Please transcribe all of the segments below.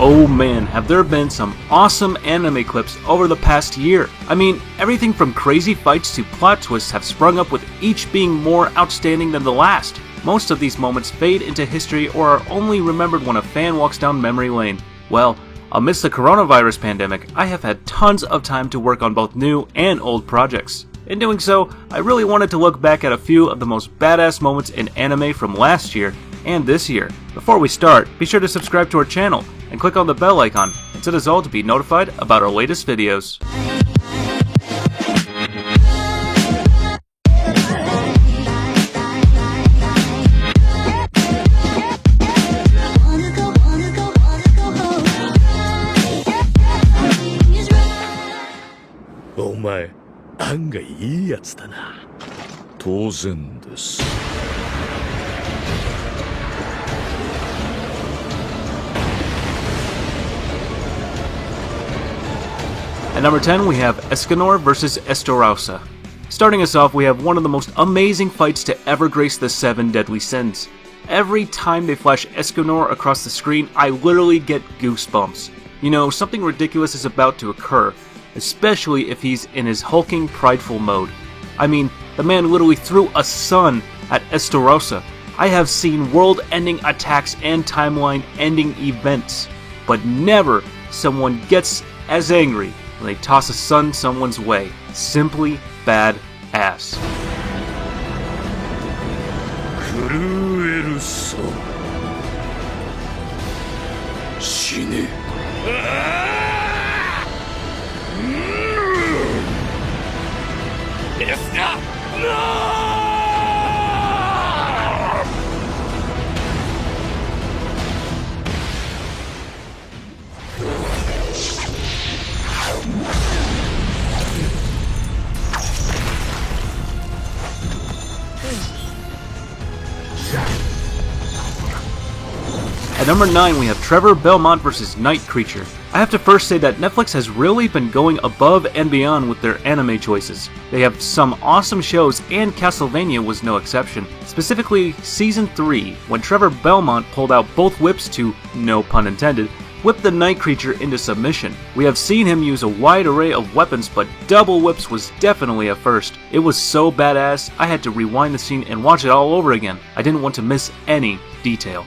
Oh man, have there been some awesome anime clips over the past year. I mean, everything from crazy fights to plot twists have sprung up, with each being more outstanding than the last. Most of these moments fade into history or are only remembered when a fan walks down memory lane. Well, amidst the coronavirus pandemic, I have had tons of time to work on both new and old projects. In doing so, I really wanted to look back at a few of the most badass moments in anime from last year and this year. Before we start, be sure to subscribe to our channel and click on the bell icon and set us all to be notified about our latest videos. Omae, 案外いいやつだな。当然です。At number 10, we have Escanor vs. Estarossa. Starting us off, we have one of the most amazing fights to ever grace the 7 deadly sins. Every time they flash Escanor across the screen, I literally get goosebumps. You know, something ridiculous is about to occur, especially if he's in his hulking, prideful mode. I mean, the man literally threw a sun at Estarossa. I have seen world-ending attacks and timeline-ending events, but never someone gets as angry when they toss a sun someone's way. Simply badass. 震えるぞ。死ね。エスカノー! At number 9, we have Trevor Belmont vs. Night Creature. I have to first say that Netflix has really been going above and beyond with their anime choices. They have some awesome shows, and Castlevania was no exception. Specifically, Season 3, when Trevor Belmont pulled out both whips to, no pun intended, whip the Night Creature into submission. We have seen him use a wide array of weapons, but double whips was definitely a first. It was so badass, I had to rewind the scene and watch it all over again. I didn't want to miss any detail.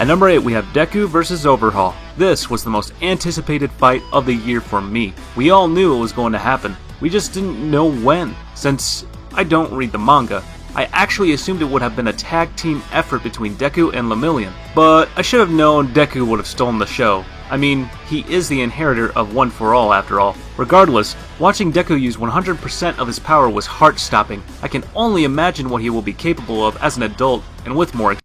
At number 8, we have Deku vs. Overhaul. This was the most anticipated fight of the year for me. We all knew it was going to happen. We just didn't know when. Since I don't read the manga, I actually assumed it would have been a tag team effort between Deku and Lemillion. But I should have known Deku would have stolen the show. I mean, he is the inheritor of One for All after all. Regardless, watching Deku use 100% of his power was heart-stopping. I can only imagine what he will be capable of as an adult and with more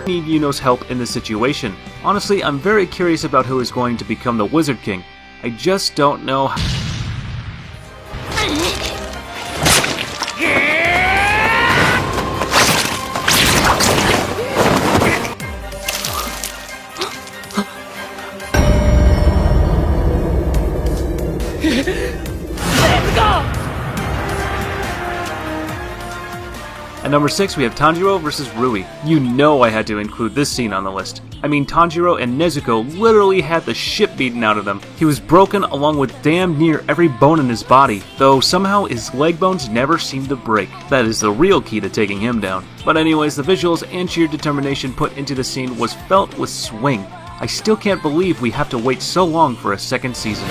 need Yuno's help in this situation. Honestly, I'm very curious about who is going to become the Wizard King. I just don't know how. Let's go! At number 6, we have Tanjiro vs. Rui. You know I had to include this scene on the list. I mean, Tanjiro and Nezuko literally had the shit beaten out of them. He was broken along with damn near every bone in his body, though somehow his leg bones never seemed to break. That is the real key to taking him down. But anyways, the visuals and sheer determination put into the scene was felt with swing. I still can't believe we have to wait so long for a second season.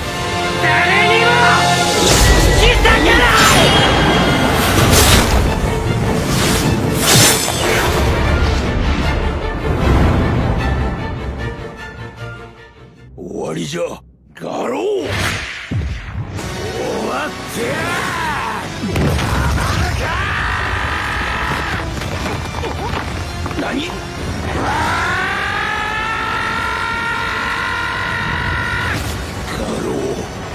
Garu! 終わってや！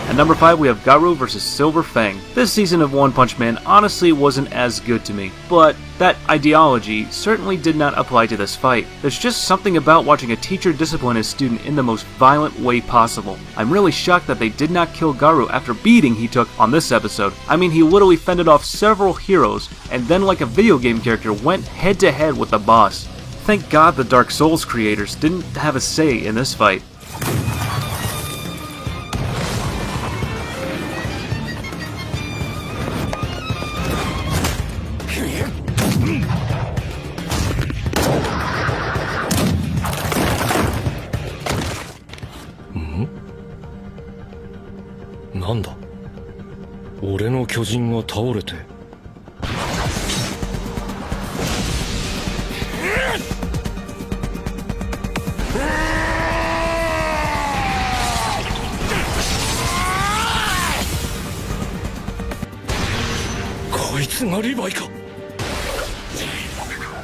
At number 5, we have Garu vs. Silver Fang. This season of One Punch Man honestly wasn't as good to me, but that ideology certainly did not apply to this fight. There's just something about watching a teacher discipline his student in the most violent way possible. I'm really shocked that they did not kill Garu after beating he took on this episode. I mean, he literally fended off several heroes, and then like a video game character went head to head with the boss. Thank God the Dark Souls creators didn't have a say in this fight.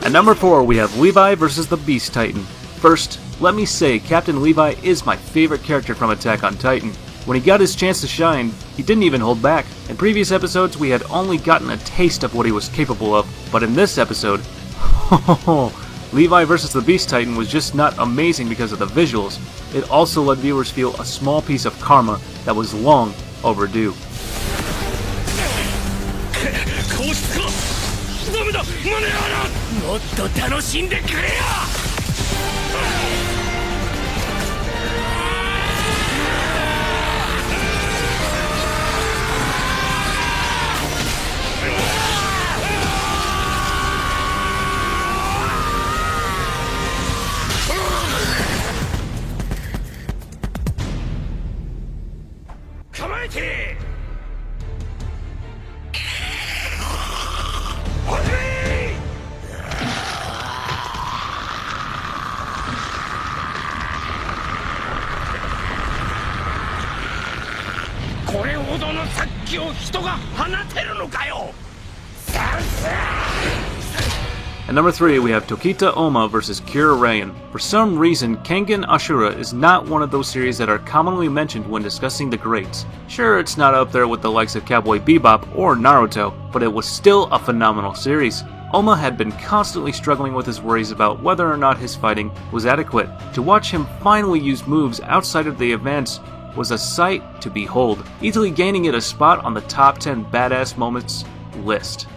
At number 4, we have Levi versus the Beast Titan. First, let me say Captain Levi is my favorite character from Attack on Titan. When he got his chance to shine, he didn't even hold back. In previous episodes, we had only gotten a taste of what he was capable of, but in this episode, Levi versus the Beast Titan was just not amazing because of the visuals. It also let viewers feel a small piece of karma that was long overdue. At number 3, we have Tokita Oma vs. Kira Rayan. For some reason, Kangen Ashura is not one of those series that are commonly mentioned when discussing the greats. Sure, it's not up there with the likes of Cowboy Bebop or Naruto, but it was still a phenomenal series. Oma had been constantly struggling with his worries about whether or not his fighting was adequate. To watch him finally use moves outside of the events was a sight to behold, easily gaining it a spot on the top 10 badass moments list.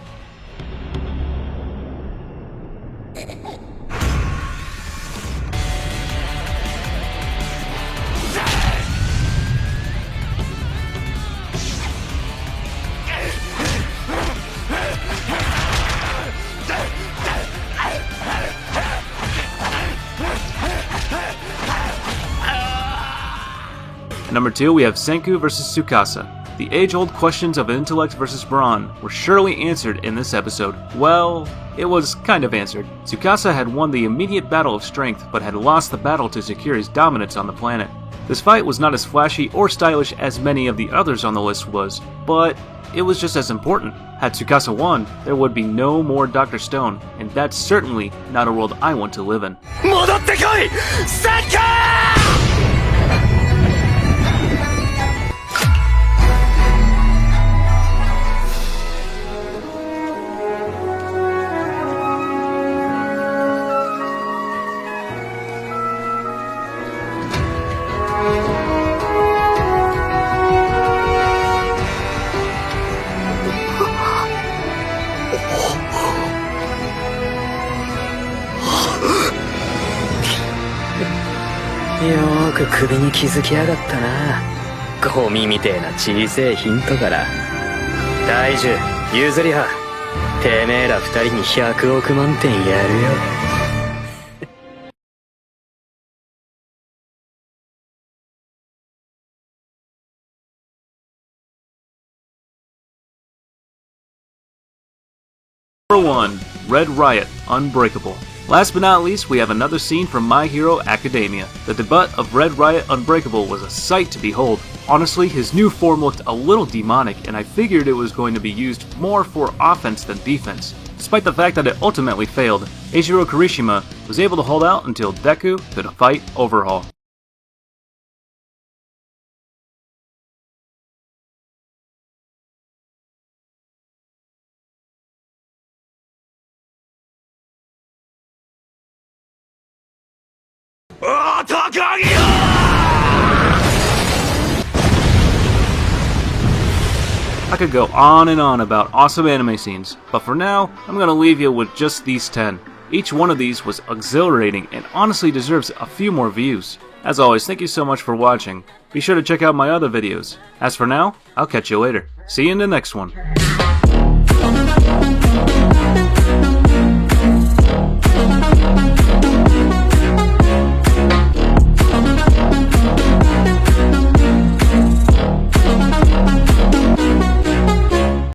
Number 2, we have Senku vs. Sukasa. The age-old questions of intellect versus brawn were surely answered in this episode. Well, it was kind of answered. Sukasa had won the immediate battle of strength, but had lost the battle to secure his dominance on the planet. This fight was not as flashy or stylish as many of the others on the list was, but it was just as important. Had Sukasa won, there would be no more Dr. Stone, and that's certainly not a world I want to live in.よーく首に気づきやがったな。ゴミみてえな小せえヒントから。大樹、譲りは。てめえら二人に100億万点やるよ。Number 1, Red Riot, Unbreakable. Last but not least, we have another scene from My Hero Academia. The debut of Red Riot Unbreakable was a sight to behold. Honestly, his new form looked a little demonic, and I figured it was going to be used more for offense than defense. Despite the fact that it ultimately failed, Eijiro Kirishima was able to hold out until Deku could fight Overhaul. I could go on and on about awesome anime scenes, but for now, I'm gonna leave you with just these 10. Each one of these was exhilarating and honestly deserves a few more views. As always, thank you so much for watching. Be sure to check out my other videos. As for now, I'll catch you later. See you in the next one.